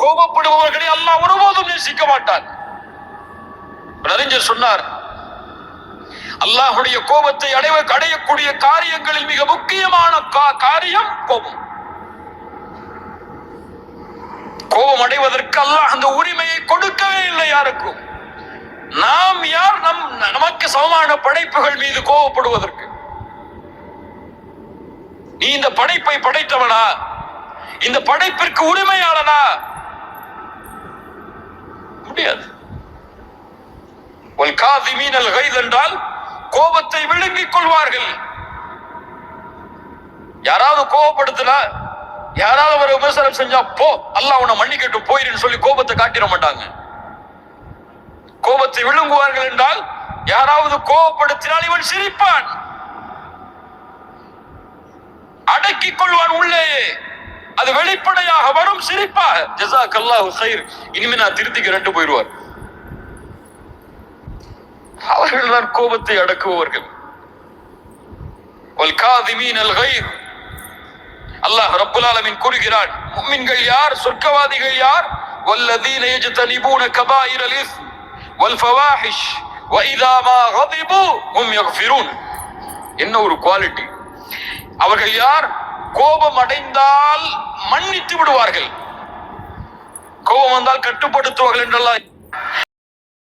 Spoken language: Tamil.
கோபப்படுபவர்களை அல்லாஹ் ஒருபோதும் நேசிக்க மாட்டான். அறிஞர் சொன்னார், அல்லாஹ்வுடைய கோபத்தை அடையக்கூடிய காரியங்களில் மிக முக்கியமான காரியம் கோபம். கோபம் அடைவதற்கு அல்லாஹ் அந்த உரிமையை கொடுக்கவே இல்லை யாருக்கும். நாம் யார் நமக்கு சமமான படைப்புகள் மீது கோபப்படுவதற்கு? நீ இந்த படைப்பை படைத்தவனா? இந்த படைப்பிற்கு உரிமையாளனா? முடியாது. என்றால் கோபத்தை விழுங்கிக் கொள்வார்கள். யாராவது கோபப்படுத்தினா, யாராவது ஒரு விமர்சனம் செஞ்சா போ அல்லாஹ் உன்னை மன்னிக்கட்டும் போயிரு சொல்லி கோபத்தை காட்டிட மாட்டாங்க. கோபத்தை விழுங்குவார்கள் என்றால் யாராவது கோபப்படுத்தினால் இவன் சிரிப்பான், அடக்கிக் கொள்வான் உள்ளே. அது வெளிப்படையாக வரும் சிரிப்பாக. ஜஸாக்கல்லாஹு கைர், இனிமே நான் திருத்திக்கிறேன் போயிடுவார். அவர்கள் தான் கோபத்தை அடக்குபவர்கள். அல்லாஹ் ரப்புல் ஆலமீன் கூறுகிறான், முஃமின்கள் யார், சொர்க்கவாதிகள் யார்? வல்லதீன யஜ்தனிபூன கபாயிரல் இஸ்ம் வல் ஃபவாஹிஷ் வ இதா மா கதிபு ஹும் யக்ஃபிரூன். என்ன ஒரு குவாலிட்டி! அவர்கள் யார்? கோபம் அடைந்தால் மன்னித்து விடுவார்கள். கோபம் வந்தால் கட்டுப்படுத்துவார்கள் என்றெல்லாம்